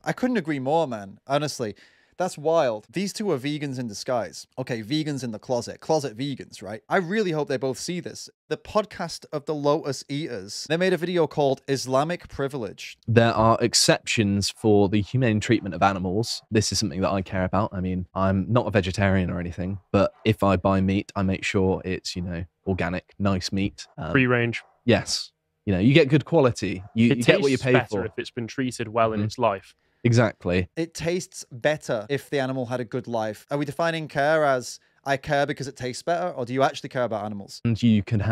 I couldn't agree more, man. Honestly, that's wild. These two are vegans in disguise. Okay, vegans in the closet vegans, right? I really hope they both see this. The podcast of the Lotus Eaters, they made a video called Islamic Privilege. There are exceptions for the humane treatment of animals. This is something that I care about. I mean, I'm not a vegetarian or anything, but if I buy meat, I make sure it's, organic, nice meat. Free range. Yes. You get good quality. You get what you pay better for. if it's been treated well in its life. Exactly. It tastes better if the animal had a good life. Are we defining care as I care because it tastes better, or do you actually care about animals? And you can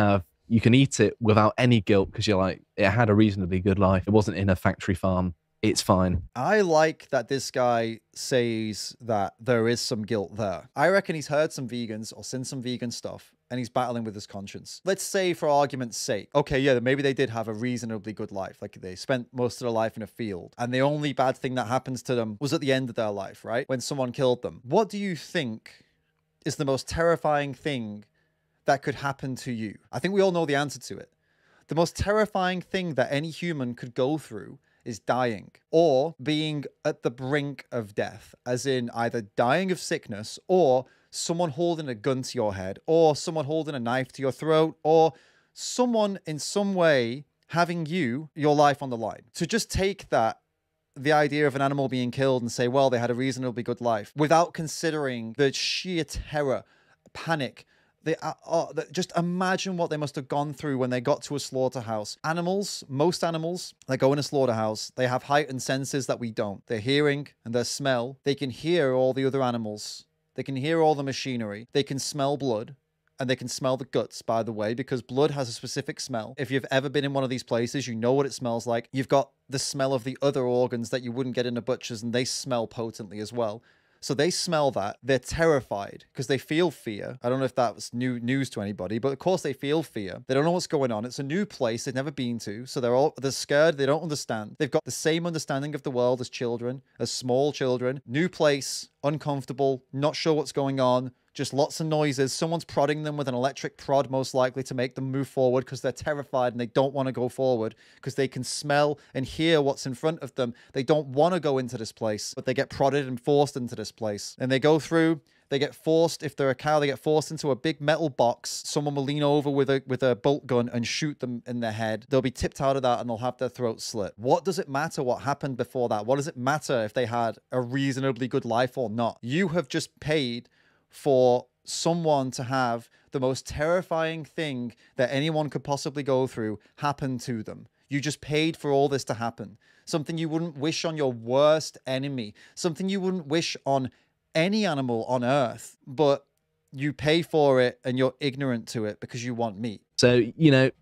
eat it without any guilt because you're like, it had a reasonably good life. It wasn't in a factory farm. It's fine. I like that this guy says that there is some guilt there. I reckon he's heard some vegans or seen some vegan stuff and he's battling with his conscience. Let's say, for argument's sake, okay, yeah, maybe they did have a reasonably good life. Like they spent most of their life in a field and the only bad thing that happens to them was at the end of their life, right? When someone killed them. What do you think is the most terrifying thing that could happen to you? I think we all know the answer to it. The most terrifying thing that any human could go through is dying, or being at the brink of death, as in either dying of sickness, or someone holding a gun to your head, or someone holding a knife to your throat, or someone in some way having your life on the line. To just take the idea of an animal being killed and say, well, they had a reasonably good life, without considering the sheer terror, panic, just imagine what they must have gone through when they got to a slaughterhouse. Most animals that go in a slaughterhouse, they have heightened senses that we don't. Their hearing and their smell. They can hear all the other animals. They can hear all the machinery. They can smell blood. And they can smell the guts, by the way, because blood has a specific smell. If you've ever been in one of these places, you know what it smells like. You've got the smell of the other organs that you wouldn't get in a butcher's, and they smell potently as well. So they smell that. They're terrified because they feel fear. I don't know if that was news to anybody, but of course they feel fear. They don't know what's going on. It's a new place they've never been to. So they're scared. They don't understand. They've got the same understanding of the world as children, as small children. New place, uncomfortable, not sure what's going on. Just lots of noises. Someone's prodding them with an electric prod, most likely, to make them move forward because they're terrified and they don't want to go forward because they can smell and hear what's in front of them. They don't want to go into this place, but they get prodded and forced into this place. And they go through, they get forced, if they're a cow, they get forced into a big metal box. Someone will lean over with a bolt gun and shoot them in their head. They'll be tipped out of that and they'll have their throat slit. What does it matter what happened before that? What does it matter if they had a reasonably good life or not? You have just paid for someone to have the most terrifying thing that anyone could possibly go through happen to them. You just paid for all this to happen. Something you wouldn't wish on your worst enemy. Something you wouldn't wish on any animal on earth. But you pay for it and you're ignorant to it because you want meat. So,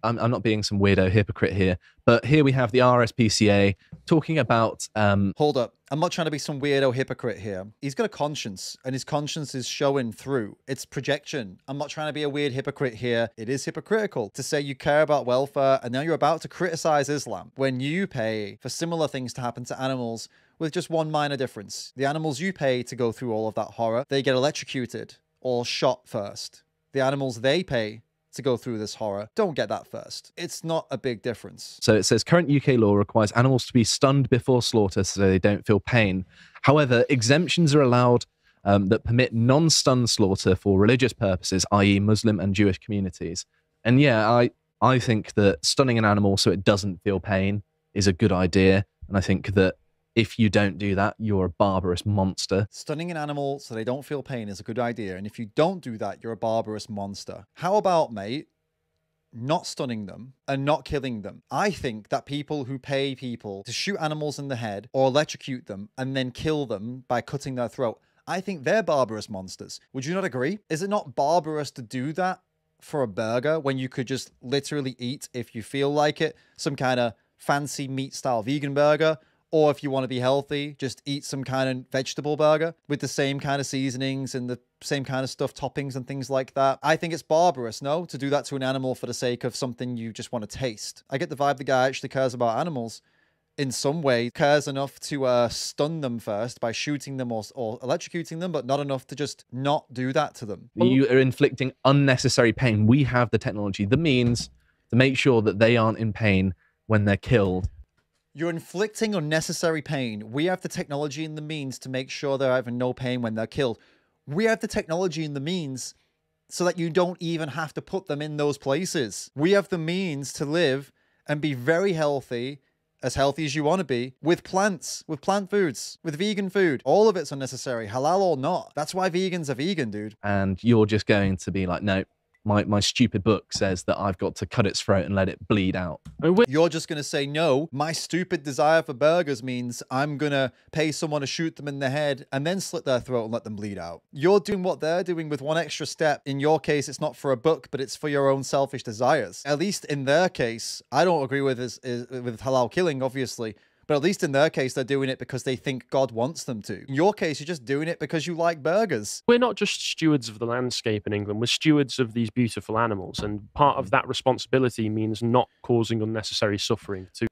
I'm not being some weirdo hypocrite here, but here we have the RSPCA talking about... Hold up. I'm not trying to be some weirdo hypocrite here. He's got a conscience, and his conscience is showing through. It's projection. I'm not trying to be a weird hypocrite here. It is hypocritical to say you care about welfare, and now you're about to criticize Islam when you pay for similar things to happen to animals with just one minor difference. The animals you pay to go through all of that horror, they get electrocuted or shot first. The animals they pay to go through this horror don't get that first. It's not a big difference. So it says current UK law requires animals to be stunned before slaughter so they don't feel pain. However, exemptions are allowed that permit non-stun slaughter for religious purposes, i.e. Muslim and Jewish communities. And yeah, I think that stunning an animal so it doesn't feel pain is a good idea. And I think that if you don't do that, you're a barbarous monster. Stunning an animal so they don't feel pain is a good idea. And if you don't do that, you're a barbarous monster. How about, mate, not stunning them and not killing them? I think that people who pay people to shoot animals in the head or electrocute them and then kill them by cutting their throat, I think they're barbarous monsters. Would you not agree? Is it not barbarous to do that for a burger when you could just literally eat, if you feel like it, some kind of fancy meat style vegan burger? Or if you want to be healthy, just eat some kind of vegetable burger with the same kind of seasonings and the same kind of stuff, toppings and things like that. I think it's barbarous, no, to do that to an animal for the sake of something you just want to taste. I get the vibe the guy actually cares about animals in some way, cares enough to stun them first by shooting them or electrocuting them, but not enough to just not do that to them. You are inflicting unnecessary pain. We have the technology, the means to make sure that they aren't in pain when they're killed. You're inflicting unnecessary pain. We have the technology and the means to make sure they're having no pain when they're killed. We have the technology and the means so that you don't even have to put them in those places. We have the means to live and be very healthy as you want to be, with plants, with plant foods, with vegan food. All of it's unnecessary, halal or not. That's why vegans are vegan, dude. And you're just going to be like, no, my stupid book says that I've got to cut its throat and let it bleed out. You're just going to say, no, my stupid desire for burgers means I'm going to pay someone to shoot them in the head and then slit their throat and let them bleed out. You're doing what they're doing with one extra step. In your case, it's not for a book, but it's for your own selfish desires. At least in their case, I don't agree with halal killing, obviously. But at least in their case, they're doing it because they think God wants them to. In your case, you're just doing it because you like burgers. We're not just stewards of the landscape in England, we're stewards of these beautiful animals. And part of that responsibility means not causing unnecessary suffering to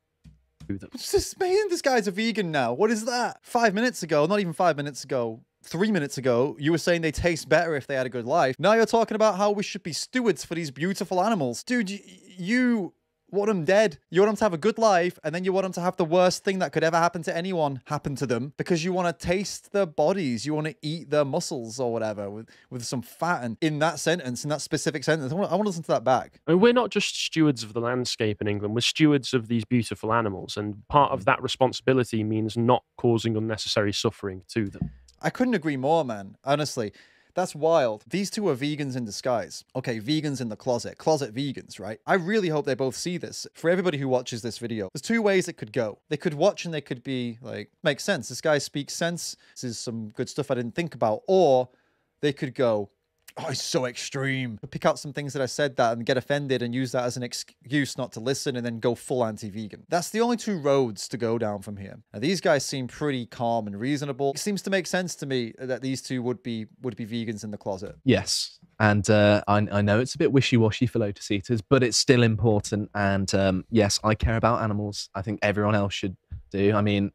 them. This guy's a vegan now. What is that? 5 minutes ago, not even 5 minutes ago, 3 minutes ago, you were saying they taste better if they had a good life. Now you're talking about how we should be stewards for these beautiful animals. Dude, you want them dead. You want them to have a good life, and then you want them to have the worst thing that could ever happen to anyone happen to them because you want to taste their bodies. You want to eat their muscles or whatever with some fat. And in that sentence, in that specific sentence, I want to listen to that back. And we're not just stewards of the landscape in England, we're stewards of these beautiful animals. And part of that responsibility means not causing unnecessary suffering to them. I couldn't agree more, man. Honestly. That's wild. These two are vegans in disguise. Okay, vegans in the closet. Closet vegans, right? I really hope they both see this. For everybody who watches this video, there's two ways it could go. They could watch and they could be like, makes sense. This guy speaks sense. This is some good stuff I didn't think about. Or they could go, oh, it's so extreme. Pick out some things that I said that and get offended and use that as an excuse not to listen and then go full anti-vegan. That's the only two roads to go down from here. Now, these guys seem pretty calm and reasonable. It seems to make sense to me that these two would be vegans in the closet. Yes. And I know it's a bit wishy-washy for Lotus eaters, but it's still important. And yes, I care about animals. I think everyone else should do. I mean,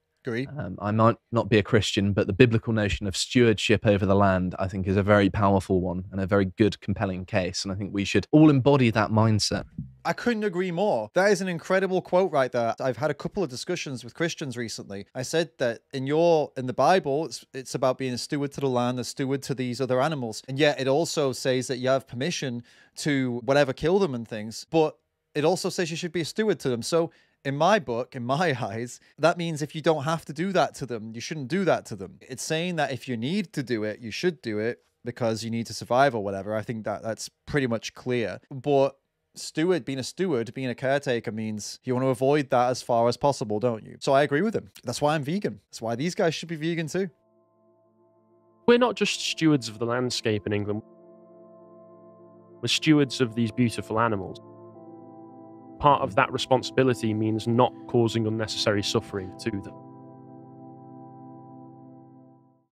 I might not be a Christian, but the biblical notion of stewardship over the land, I think, is a very powerful one and a very good, compelling case. And I think we should all embody that mindset. I couldn't agree more. That is an incredible quote right there. I've had a couple of discussions with Christians recently. I said that in the Bible, it's about being a steward to the land, a steward to these other animals. And yet it also says that you have permission to whatever kill them and things. But it also says you should be a steward to them. So in my book, in my eyes, that means if you don't have to do that to them, you shouldn't do that to them. It's saying that if you need to do it, you should do it because you need to survive or whatever. I think that's pretty much clear. But being a caretaker means you want to avoid that as far as possible, don't you? So I agree with him. That's why I'm vegan. That's why these guys should be vegan too. We're not just stewards of the landscape in England. We're stewards of these beautiful animals. Part of that responsibility means not causing unnecessary suffering to them.